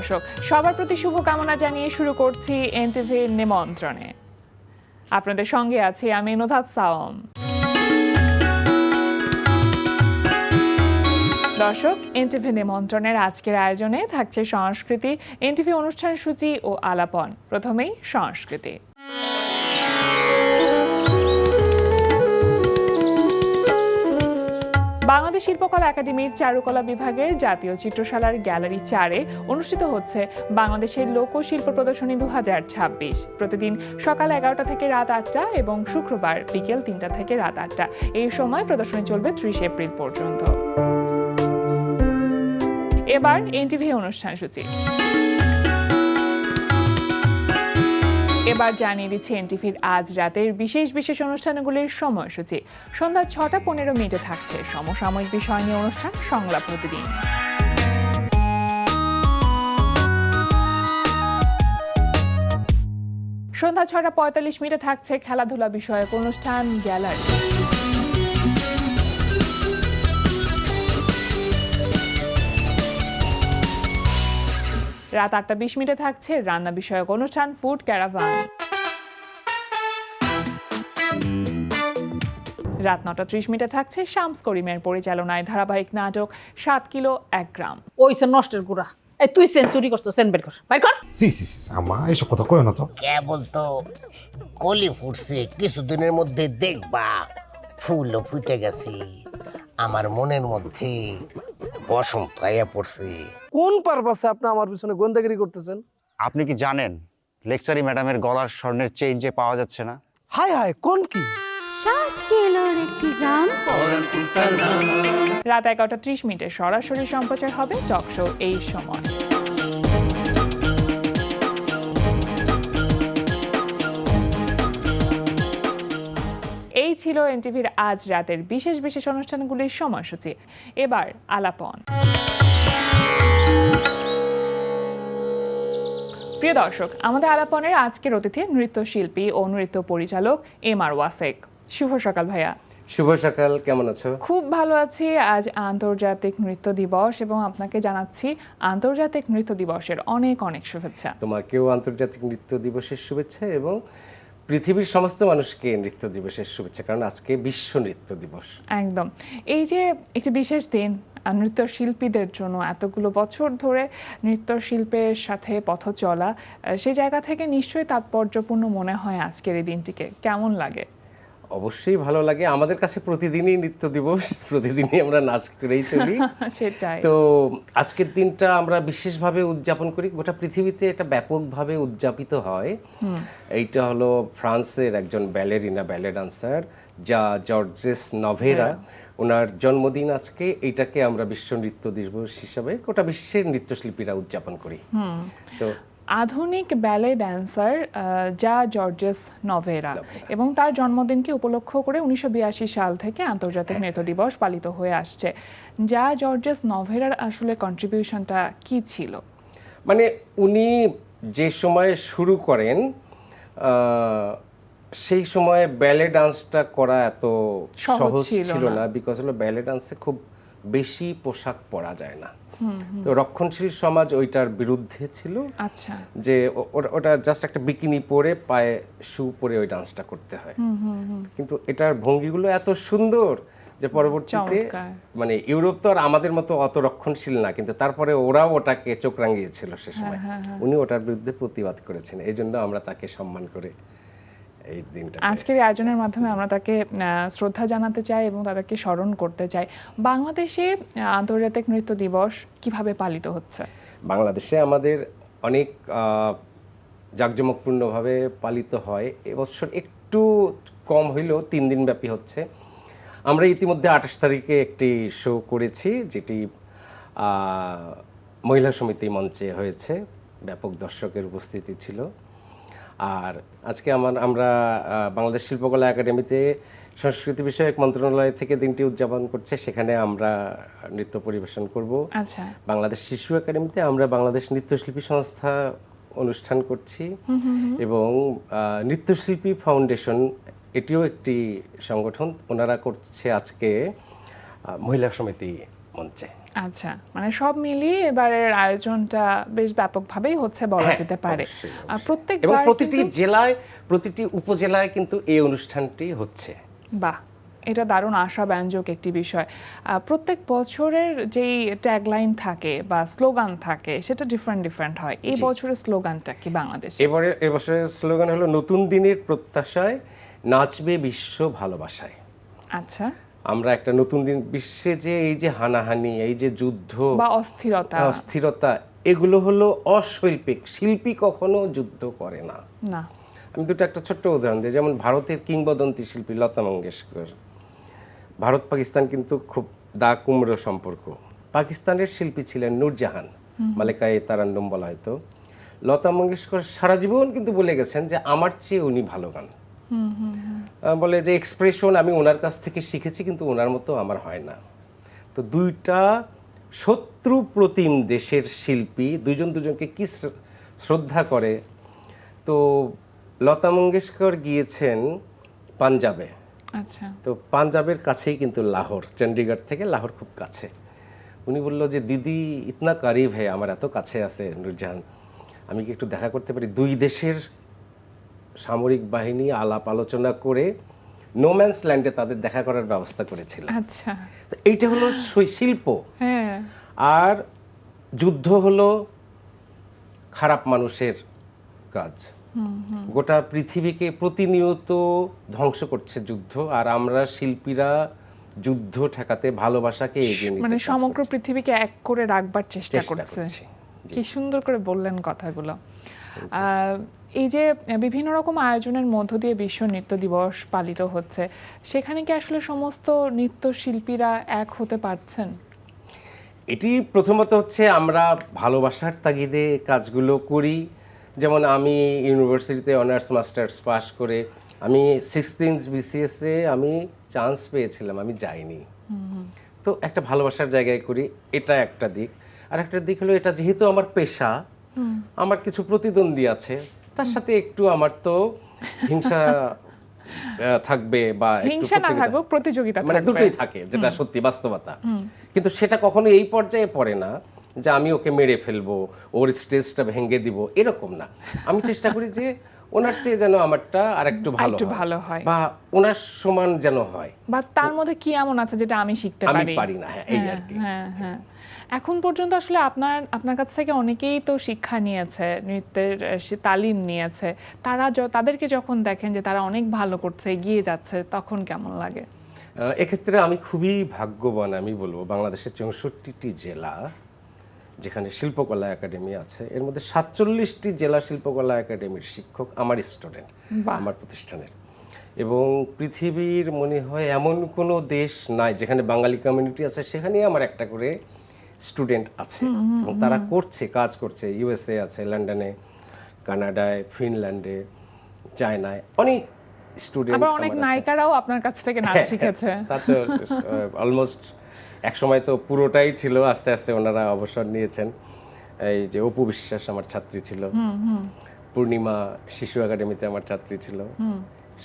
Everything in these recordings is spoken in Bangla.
দর্শক, সবার প্রতি শুভকামনা জানিয়ে শুরু করছি এনটিভি নিমন্ত্রণে। আপনাদের সঙ্গে আছি আমি নুধাত সাওম। দর্শক, এনটিভি নিমন্ত্রণের আজকের আয়োজনে থাকছে সংস্কৃতি, এনটিভি অনুষ্ঠান সূচি ও আলাপন। প্রথমেই সংস্কৃতি। বাংলাদেশ শিল্পকলা একাডেমির চারুকলা বিভাগের জাতীয় চিত্রশালার গ্যালারি 4-এ অনুষ্ঠিত হচ্ছে বাংলাদেশের লোকশিল্প প্রদর্শনী 2026। প্রতিদিন সকাল 11টা থেকে রাত 8টা এবং শুক্রবার বিকেল 3টা থেকে রাত 8টা। এই সময় প্রদর্শনী চলবে 30 এপ্রিল পর্যন্ত। এবার এনটিভি অনুষ্ঠান সূচি। এবার জানিয়ে দিচ্ছি এনটিভির আজ রাতের বিশেষ বিশেষ অনুষ্ঠানগুলির সময়সূচি। সন্ধ্যা 6:15 থাকছে সমসাময়িক বিষয় নিয়ে অনুষ্ঠান সংলাপ প্রতিদিন। সন্ধ্যা 6:45 থাকছে খেলাধুলা বিষয়ক অনুষ্ঠান গ্যালারি। রাত 8:20 থাকছে রান্না বিষয়ক অনুষ্ঠান ফুড ক্যারাভান। রাত 9:30 থাকছে শামস করিমের পরিচালনায় ধারাবাহিক নাটক 7 কিলো 1 গ্রাম। ওইসে নষ্টের গুড়া। এই তুই সেঞ্চুরি করছো, সেন বের কর, বের কর। সি আম্মা এসব কথা কয় না তো। কেবল তো কলি ফুটছে, কিছুদিনের মধ্যে দেখবা ফুলও ফুটে গেছে। আমার মনের মধ্যে বসন্ত আইয়া পড়ছে। কোন পারপাসে আপনি আমার পিছনে গোয়েন্দাগিরি করতেছেন? আপনি কি জানেন লেকচারি ম্যাডামের গলার স্বর্ণের চেইন যে পাওয়া যাচ্ছে না? হায় হায়, কোন কি? 7 কিলোর একটি গ্রাম। রাত 11:30 সরাসরি সম্প্রচার হবে টক শো এই সময়। এই ছিল এনটিভির আজ রাতের বিশেষ বিশেষ অনুষ্ঠানগুলির সময়সূচি। এবার আলাপন। প্রিয় দর্শক, আমাদের আলাপনের আজকের অতিথি নৃত্যশিল্পী ও নৃত্য পরিচালক এমআর ওয়াসেক। শুভ সকাল ভাইয়া। শুভ সকাল, কেমন আছো? খুব ভালো আছি। আজ আন্তর্জাতিক নৃত্য দিবস এবং আপনাকে জানাচ্ছি আন্তর্জাতিক নৃত্য দিবসের অনেক অনেক শুভেচ্ছা। তোমাকেও আন্তর্জাতিক নৃত্য দিবসের শুভেচ্ছা এবং পৃথিবীর সমস্ত মানুষকে নৃত্য দিবসের শুভেচ্ছা, কারণ আজকে বিশ্ব নৃত্য দিবস। একদম। এই যে একটি বিশেষ দিন নৃত্যশিল্পীদের জন্য, এতগুলো বছর ধরে নৃত্যশিল্পের সাথে পথ চলা, সেই জায়গা থেকে নিশ্চয়ই তাৎপর্যপূর্ণ মনে হয় আজকের এই দিনটিকে। কেমন লাগে? অবশ্যই ভালো লাগে। আমাদের কাছে প্রতিদিনই নৃত্য দিবস, প্রতিদিনই আমরা নাচ করেই চলি। সেটাই। তো আজকের দিনটা আমরা বিশেষভাবে উদযাপন করি, গোটা পৃথিবীতে এটা ব্যাপকভাবে উদযাপিত হয়। এইটা হলো ফ্রান্সের একজন ব্যালেরিনা, ব্যালে ডান্সার যা জর্জেস নভেরা, ওনার জন্মদিন আজকে। এইটাকে আমরা বিশ্ব নৃত্য দিবস হিসাবে গোটা বিশ্বের নৃত্যশিল্পীরা উদযাপন করি। তো আধুনিক ব্যালে ড্যান্সার যা জর্জেস নভেরা, এবং তার জন্মদিনকে উপলক্ষ করে 1982 সাল থেকে আন্তর্জাতিক নৃত্য দিবস পালিত হয়ে আসছে। যা জর্জেস নভেরার আসলে কন্ট্রিবিউশনটা কি ছিল? মানে উনি যে সময়ে শুরু করেন সেই সময়ে ব্যালে ডান্সটা করা এত সহজ ছিল না, বিকজ হলো ব্যালে ডান্সে খুব বেশি পোশাক পরা যায় না। তো রক্ষণশীল সমাজ ওইটার বিরুদ্ধে ছিল। আচ্ছা। যে ওটা জাস্ট একটা বিকিনি পরে পায়ে শু পরে ওই ডান্সটা করতে হয়। কিন্তু এটার ভঙ্গিগুলো এত সুন্দর যে পরবর্তীতে মানে ইউরোপ তো আর আমাদের মতো অত রক্ষণশীল না, কিন্তু তারপরে ওরাও ওটাকে চোখ রাঙিয়েছিল সে সময়। উনি ওটার বিরুদ্ধে প্রতিবাদ করেছেন, এই জন্য আমরা তাকে সম্মান করে এই দিনটা আজকের আয়োজনের মাধ্যমে আমরা তাকে শ্রদ্ধা জানাতে চাই এবং তাদেরকে স্মরণ করতে চাই। বাংলাদেশে আন্তর্জাতিক নৃত্য দিবস কিভাবে পালিত হচ্ছে? বাংলাদেশে আমাদের অনেক জাঁকজমকপূর্ণভাবে পালিত হয়। এবছর একটু কম হইলেও 3 দিন ব্যাপী হচ্ছে। আমরা ইতিমধ্যে 28 তারিখে একটি শো করেছি, যেটি মহিলা সমিতি মঞ্চে হয়েছে, ব্যাপক দর্শকের উপস্থিতি ছিল। আর আজকে আমরা বাংলাদেশ শিল্পকলা একাডেমিতে সংস্কৃতি বিষয়ক মন্ত্রণালয় থেকে দিনটি উদযাপন করছে, সেখানে আমরা নৃত্য পরিবেশন করব। আচ্ছা। বাংলাদেশ শিশু একাডেমিতে আমরা বাংলাদেশ নৃত্যশিল্পী সংস্থা অনুষ্ঠান করছি এবং নৃত্যশিল্পী ফাউন্ডেশন, এটিও একটি সংগঠন, ওনারা করছে আজকে মহিলা সমিতি মঞ্চে। আচ্ছা, মানে সব মিলিয়ে এবারের আয়োজনটা বেশ ব্যাপকভাবেই হচ্ছে বলা হ্যাঁ, যেতে পারে। অবশ্যই, আর অবশ্যই। প্রত্যেকবার এবং প্রতিটি কিন্তু- জেলায়, প্রতিটি উপজেলায় কিন্তু এই অনুষ্ঠানটি হচ্ছে। বাহ, এটা দারুণ আশাব্যঞ্জক একটি বিষয়। প্রত্যেক বছরের যেই ট্যাগলাইন থাকে বা স্লোগান থাকে সেটা ডিফারেন্ট হয়। এই জি। বছরের স্লোগানটা কি বাংলাদেশে? এবছরের স্লোগান হলো নতুন দিনের প্রত্যাশায় নাচবে বিশ্ব ভালোবাসায়। আচ্ছা, আমরা একটা নতুন দিন, বিশ্বে যে এই যে হানাহানি, এই যে যুদ্ধ বা অস্থিরতা? অস্থিরতা, এগুলো হলো অশৈল্পিক। শিল্পী কখনো যুদ্ধ করে না। না। আমি একটা ছোট্ট উদাহরণ দিই, যেমন ভারতের কিংবদন্তি শিল্পী লতা মঙ্গেশকর। ভারত পাকিস্তান কিন্তু খুব দা কুমড়ো সম্পর্ক। পাকিস্তানের শিল্পী ছিলেন নূরজাহান, মালেকায়ে তারান্নুম বলা হয়তো। লতা মঙ্গেশকর সারা জীবন কিন্তু বলে গেছেন যে আমার চেয়ে উনি ভালো গান। বলে যে এক্সপ্রেশন আমি ওনার কাছ থেকে শিখেছি, কিন্তু ওনার মতো আমার হয় না। তো দুইটা শত্রু প্রতিম দেশের শিল্পী দুজন দুজনকে কি শ্রদ্ধা করে। তো লতা মঙ্গেশকর গিয়েছেন পাঞ্জাবে। আচ্ছা, তো পাঞ্জাবের কাছেই কিন্তু লাহোর, চণ্ডীগড় থেকে লাহোর খুব কাছে। উনি বলল যে দিদি ইতনা কারিব হে, আমার এত কাছে আছে নূরজাহান, আমি কি একটু দেখা করতে পারি? দুই দেশের সামরিক বাহিনী আলাপ আলোচনা করে নোম্যান্স ল্যান্ডে তাদের দেখা করার ব্যবস্থা করেছিল। আচ্ছা, তো এইটা হলো শিল্প। হ্যাঁ, আর যুদ্ধ হলো খারাপ মানুষের কাজ। গোটা পৃথিবীকে প্রতিনিয়ত ধ্বংস করছে যুদ্ধ, আর আমরা শিল্পীরা যুদ্ধ ঠেকাতে ভালোবাসাকে এগিয়ে নিতে মানে কাজ সমগ্র করছি। পৃথিবীকে এক করে রাখবার চেষ্টা চেষ্টা করছে। করছি। জি। কি সুন্দর করে বললেন কথাগুলো। এই যে বিভিন্ন রকম আয়োজনের মধ্য দিয়ে বিশ্ব নৃত্য দিবস পালিত হচ্ছে, সেখানে কি আসলে সমস্ত নৃত্যশিল্পীরা এক হতে পারছেন? এটি প্রথমত হচ্ছে আমরা ভালোবাসার তাগিদে কাজগুলো করি। যেমন আমি ইউনিভার্সিটিতে অনার্স মাস্টার্স পাস করে আমি 16 BCS-এ আমি চান্স পেয়েছিলাম, আমি যাইনি। তো একটা ভালোবাসার জায়গায় করি, এটা একটা দিক। আর একটা দিক হলো এটা যেহেতু আমার পেশা, আমার কিছু প্রতিদ্বন্দ্বী আছে, তার সাথে একটু আমার তো হিংসা থাকবে, বা একটু হিংসা না প্রতিযোগিতা। থাকুক, প্রতিযোগিতা মানে থাকবে। দুটোই থাকে, যেটা সত্যি বাস্তবতা। কিন্তু সেটা কখনো এই পর্যায়ে পড়ে না যে আমি ওকে মেরে ফেলবো, ওর স্টেজটা ভেঙে দিব, এরকম না। আমি চেষ্টা করি যে ওনার চেয়ে যেন আমারটা আরেকটু ভালো আরেকটু হয়, ভালো হয়। বা ওনার সমান যেন হয়। বা তার মধ্যে কি এমন আছে যেটা আমি শিখতে আমি পারি? পারি না, হ্যাঁ, এই আর কি। হ্যাঁ, হ্যাঁ। এখন পর্যন্ত আসলে আপনার কাছ থেকে অনেকেই তো শিক্ষা নিয়েছে, নৃত্যের তালিম নিয়েছে। তাদেরকে যখন দেখেন যে তারা অনেক ভালো করছে, এগিয়ে যাচ্ছে, তখন কেমন লাগে? এক্ষেত্রে আমি খুবই ভাগ্যবান, আমি বলবো। বাংলাদেশের 64টি জেলা যেখানে শিল্পকলা একাডেমি আছে, এর মধ্যে 47টি জেলা শিল্পকলা একাডেমির শিক্ষক আমার স্টুডেন্ট, বাহ। আমার প্রতিষ্ঠানের। এবং পৃথিবীর মনে হয় এমন কোনো দেশ নাই যেখানে বাঙালি কমিউনিটি আছে, সেখানেই আমার একটা করে স্টুডেন্ট আছে। এবং তারা করছে, কাজ করছে। USA আছে, লন্ডনে, কানাডায়, ফিনল্যান্ডে, চায়নায় অনেক স্টুডেন্ট। আবার অনেক নায়িকারাও আপনার কাছ থেকে নাচ শিখেছে। তা তো অলমোস্ট এক সময় তো পুরোটাই ছিল, আস্তে আস্তে ওনারা অবসর নিয়েছেন। এই যে অপু বিশ্বাস আমার ছাত্রী ছিল, পূর্ণিমা শিশু একাডেমিতে আমার ছাত্রী ছিল,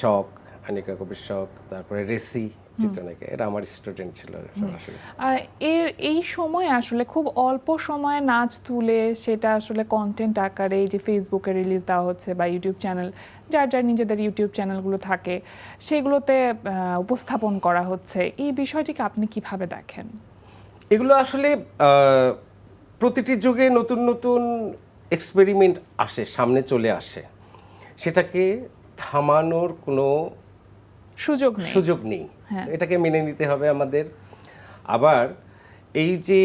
শখ, আনিকা কবির শখ, তারপরে রেসি চিত্রনায়িকা, এরা আমার স্টুডেন্ট ছিল সরাসরি। এই সময় আসলে খুব অল্প সময়ে নাচ তুলে সেটা আসলে কন্টেন্ট আকারে এই যে ফেসবুকে রিলিজ দেওয়া হচ্ছে, বা ইউটিউব চ্যানেল, যার নিজেদের ইউটিউব চ্যানেলগুলো থাকে, সেগুলোতে উপস্থাপন করা হচ্ছে। এই বিষয়টিকে আপনি কিভাবে দেখেন? এগুলো আসলে প্রতিটি যুগে নতুন নতুন এক্সপেরিমেন্ট আসে, সামনে চলে আসে, সেটাকে থামানোর কোনো সুযোগ নেই। হ্যাঁ। এটাকে মেনে নিতে হবে আমাদের। আবার এই যে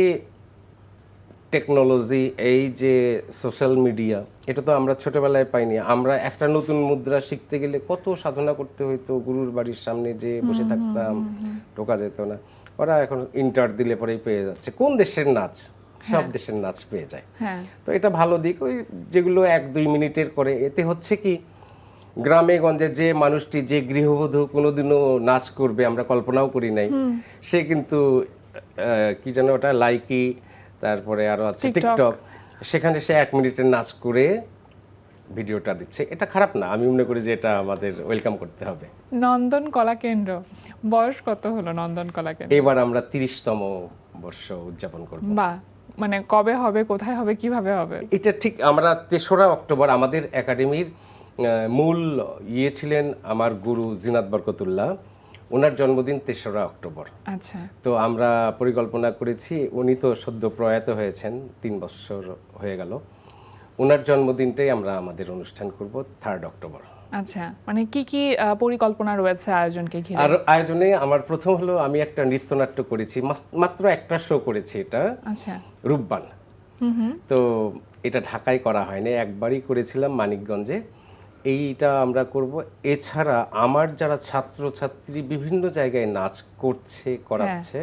টেকনোলজি, এই যে সোশ্যাল মিডিয়া, এটা তো আমরা ছোটবেলায় পাইনি। আমরা একটা নতুন মুদ্রা শিখতে গেলে কত সাধনা করতে হইতো, গুরুর বাড়ির সামনে যে বসে থাকতাম, ঢোকা যেত না। ওরা এখন ইন্টার দিলে পরেই পেয়ে যাচ্ছে কোন দেশের নাচ, সব দেশের নাচ পেয়ে যায়। হ্যাঁ, তো এটা ভালো দিক। ওই যেগুলো 1-2 মিনিটের করে, এতে হচ্ছে কি, গ্রামে গঞ্জে যে মানুষটি, যে গৃহবধূ কোনোদিনও নাচ করবে আমরা কল্পনাও করি নাই, সে কিন্তু কি যেন ওটা লাইকি, তারপরে আরো আছে টিকটক, সেখানে সে 1 মিনিটের নাচ করে ভিডিওটা দিচ্ছে। এটা খারাপ না, আমি মনে করি যে এটা আমাদের ওয়েলকাম করতে হবে। নন্দন কলা কেন্দ্র বয়স কত হলো নন্দন কলা কেন্দ্র? এবার আমরা 30তম বর্ষ উদযাপন করব। বা মানে কবে হবে, কোথায় হবে, কিভাবে হবে? এটা ঠিক আমরা 3রা অক্টোবর আমাদের একাডেমির মূল ছিলেন আমার গুরু জিনাত বরকতুল্লাহ, ওনার জন্মদিন 3রা অক্টোবর। আচ্ছা, তো আমরা পরিকল্পনা করেছি, উনি তো সদ্য প্রয়াত হয়েছেন, 3 বছর হয়ে গেল, ওনার জন্মদিনটাই আমরা আমাদের অনুষ্ঠান করব 3 অক্টোবর। আচ্ছা, মানে কি কি পরিকল্পনা রয়েছে আয়োজনকে ঘিরে? আর আয়োজনে আমার প্রথম হলো আমি একটা নৃত্যনাট্য করেছি, মাত্র একটা শো করেছি, এটা আচ্ছা, রূপবান। তো এটা ঢাকায় করা হয়নি, একবারই করেছিলাম মানিকগঞ্জে। এইটা আমরা করব। এছাড়া আমার যারা ছাত্রছাত্রী বিভিন্ন জায়গায় নাচ করছে, করাচ্ছে,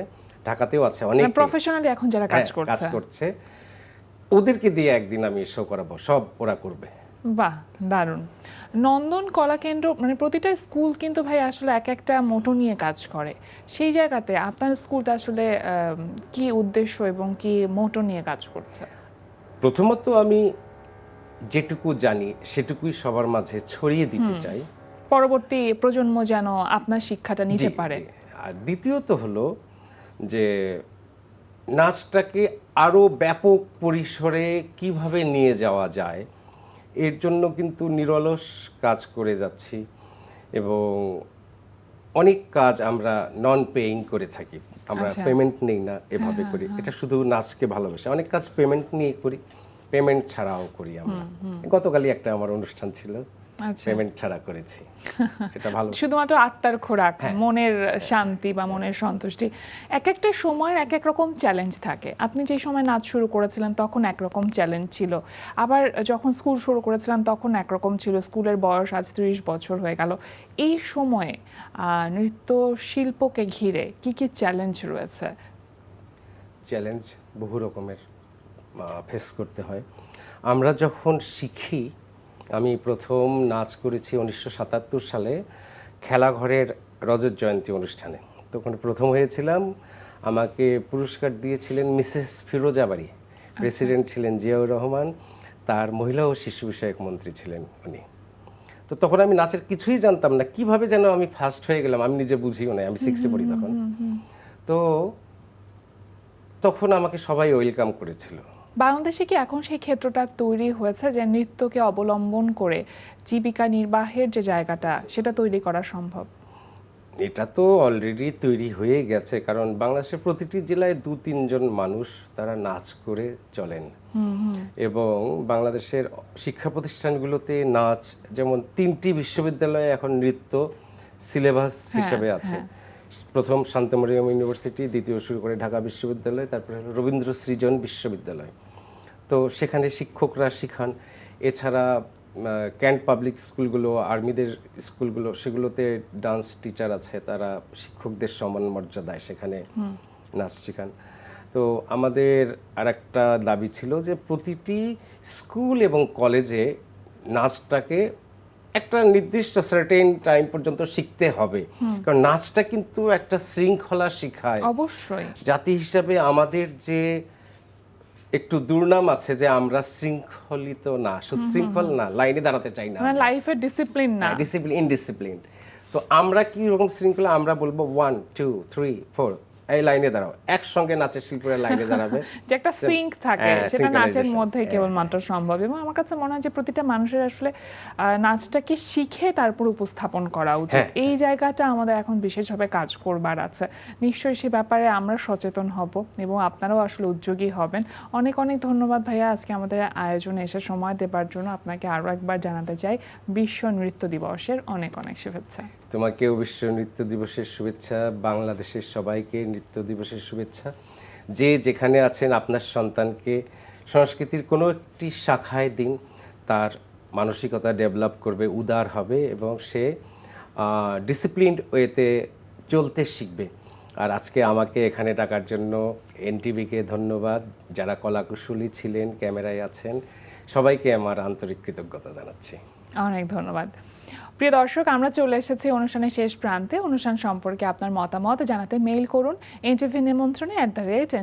ঢাকাতেও আছে অনেক প্রফেশনালি এখন যারা কাজ করছে, ওদেরকে দিয়ে একদিন আমি শো করাবো, সব ওরা করবে। বাহ, দারুণ। নন্দন কলা কেন্দ্র মানে প্রতিটা স্কুল কিন্তু ভাই আসলে এক একটা মোটো নিয়ে কাজ করে, সেই জায়গাতে আপনার স্কুলটা আসলে কি উদ্দেশ্য এবং কি মোটো নিয়ে কাজ করছে? প্রথমত আমি যেটুকু জানি সেটুকুই সবার মাঝে ছড়িয়ে দিতে চাই, পরবর্তী প্রজন্ম যেন আপনার শিক্ষাটা নিতে জি, পারে। জি। আর দ্বিতীয়ত হলো যে নাচটাকে আরো ব্যাপক পরিসরে কিভাবে নিয়ে যাওয়া যায়, এর জন্য কিন্তু নিরলস কাজ করে যাচ্ছি এবং অনেক কাজ আমরা নন পেইং করে থাকি, আমরা আচ্ছা। পেমেন্ট নেই না, এভাবে করি। এটা শুধু নাচকে ভালোবাসে, অনেক কাজ পেমেন্ট নিয়ে করি, পেমেন্ট ছাড়াও করি আমরা। গতকালই একটা আমার অনুষ্ঠান ছিল, আচ্ছা, পেমেন্ট ছাড়া করেছি, এটা ভালো। শুধুমাত্র আত্মার খোরাক, মনের শান্তি বা মনের সন্তুষ্টি। এক একটা সময়ের এক এক রকম চ্যালেঞ্জ থাকে। আপনি যে সময় নাচ শুরু করেছিলেন তখন একরকম চ্যালেঞ্জ ছিল, আবার যখন স্কুল শুরু করেছিলেন তখন একরকম ছিল, স্কুলের বয়স আজ 30 বছর হয়ে গেল। এই সময়ে নৃত্য শিল্পকে ঘিরে কি কি চ্যালেঞ্জ রয়েছে? চ্যালেঞ্জ বহু রকমের ফেস করতে হয়। আমরা যখন শিখি, আমি প্রথম নাচ করেছি 1977 সালে খেলাঘরের রজত জয়ন্তী অনুষ্ঠানে, তখন প্রথম হয়েছিলাম। আমাকে পুরস্কার দিয়েছিলেন মিসেস ফিরোজা বাড়ি, প্রেসিডেন্ট ছিলেন জিয়াউর রহমান, তার মহিলা ও শিশু বিষয়ক মন্ত্রী ছিলেন উনি। তো তখন আমি নাচের কিছুই জানতাম না, কিভাবে যেন আমি ফার্স্ট হয়ে গেলাম আমি নিজে বুঝিও না, আমি 6-এ পড়ি তখন। তো তখন আমাকে সবাই ওয়েলকাম করেছিল। বাংলাদেশে কি এখন সেই ক্ষেত্রটা তৈরি হয়েছে যে নৃত্যকে অবলম্বন করে জীবিকা নির্বাহের যে জায়গাটা সেটা তৈরি করা সম্ভব? এটা তো অলরেডি তৈরি হয়ে গেছে, কারণ বাংলাদেশের প্রতিটি জেলায় 2-3 জন মানুষ তারা নাচ করে চলেন। এবং বাংলাদেশের শিক্ষা প্রতিষ্ঠানগুলোতে নাচ, যেমন 3টি বিশ্ববিদ্যালয়ে এখন নৃত্য সিলেবাস হিসেবে আছে। প্রথম শান্তমরিয়াম ইউনিভার্সিটি, দ্বিতীয় শুরু করে ঢাকা বিশ্ববিদ্যালয়, তারপরে হলো রবীন্দ্র সৃজন বিশ্ববিদ্যালয়। তো সেখানে শিক্ষকরা শিখান। এছাড়া ক্যান্ট পাবলিক স্কুলগুলো, আর্মিদের স্কুলগুলো, সেগুলোতে ডান্স টিচার আছে, তারা শিক্ষকদের সমান মর্যাদায় সেখানে নাচ শেখান। তো আমাদের আরেকটা দাবি ছিল যে প্রতিটি স্কুল এবং কলেজে নাচটাকে একটা নির্দিষ্ট সার্টেন টাইম পর্যন্ত শিখতে হবে, কারণ নাচটা কিন্তু একটা শৃঙ্খলা শিখায়। অবশ্যই জাতি হিসাবে আমাদের যে একটু দুর্নাম আছে যে আমরা শৃঙ্খলিত না, সুশৃঙ্খল না, লাইনে দাঁড়াতে চাই না, মানে লাইফের ডিসিপ্লিন না, ডিসিপ্লিন, ইনডিসিপ্লিন। তো আমরা কি রকম শৃঙ্খলা, আমরা বলবো 1 2 3 4 এই লাইনে দাঁড়াও, একসঙ্গে নাচের শিল্পীরা লাইনে দাঁড়াবে, যে একটা সিঙ্ক থাকে, সেটা নাচের synchronization, মধ্যেই কেবলমাত্র সম্ভব। এবং আমার কাছে মনে হয় যে প্রতিটা মানুষের আসলে নাচটাকে শিখে তারপর উপস্থাপন করা উচিত। এই জায়গাটা আমাদের এখন বিশেষভাবে কাজ করবার আছে। নিশ্চয়ই সে ব্যাপারে আমরা সচেতন হব এবং আপনারাও আসলে উদ্যোগী হবেন। অনেক অনেক ধন্যবাদ ভাইয়া, আজকে আমাদের আয়োজনে এসে সময় দেবার জন্য। আপনাকে আরও একবার জানাতে চাই বিশ্ব নৃত্য দিবসের অনেক অনেক শুভেচ্ছা। তোমাকেও বিশ্ব নৃত্য দিবসের শুভেচ্ছা, বাংলাদেশের সবাইকে নৃত্য দিবসের শুভেচ্ছা। যে যেখানে আছেন আপনার সন্তানকে সংস্কৃতির কোনো একটি শাখায় দিন, তার মানসিকতা ডেভেলপ করবে, উদার হবে এবং সে ডিসিপ্লিনড ওয়েতে চলতে শিখবে। আর আজকে আমাকে এখানে ডাকার জন্য এনটিভিকে ধন্যবাদ, যারা কলাকুশলী ছিলেন, ক্যামেরায় আছেন, সবাইকে আমার আন্তরিক কৃতজ্ঞতা জানাচ্ছি। অনেক ধন্যবাদ। প্রিয় দর্শক, আমরা চলে এসেছি অনুষ্ঠানের শেষ প্রান্তে। অনুষ্ঠান সম্পর্কে আপনার মতামত জানাতে মেইল করুন এনটিভি নিমন্ত্রণে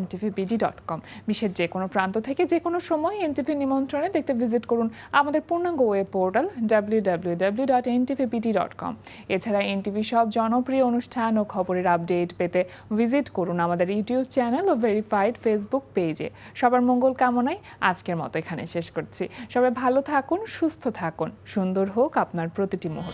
@ntvbd.com। বিশ্বের যে কোনো প্রান্ত থেকে যে কোনো সময় এনটিভি নিমন্ত্রণে দেখতে ভিজিট করুন আমাদের পূর্ণাঙ্গ ওয়েব পোর্টাল www.ntvbd.com। এছাড়া এনটিভি সব জনপ্রিয় অনুষ্ঠান ও খবরের আপডেট পেতে ভিজিট করুন আমাদের ইউটিউব চ্যানেল ও ভেরিফাইড ফেসবুক পেজে। সবার মঙ্গল কামনায় আজকের মতো এখানে শেষ করছি। সবাই ভালো থাকুন, সুস্থ থাকুন, সুন্দর হোক আপনার প্রতিটি মুহূর্ত।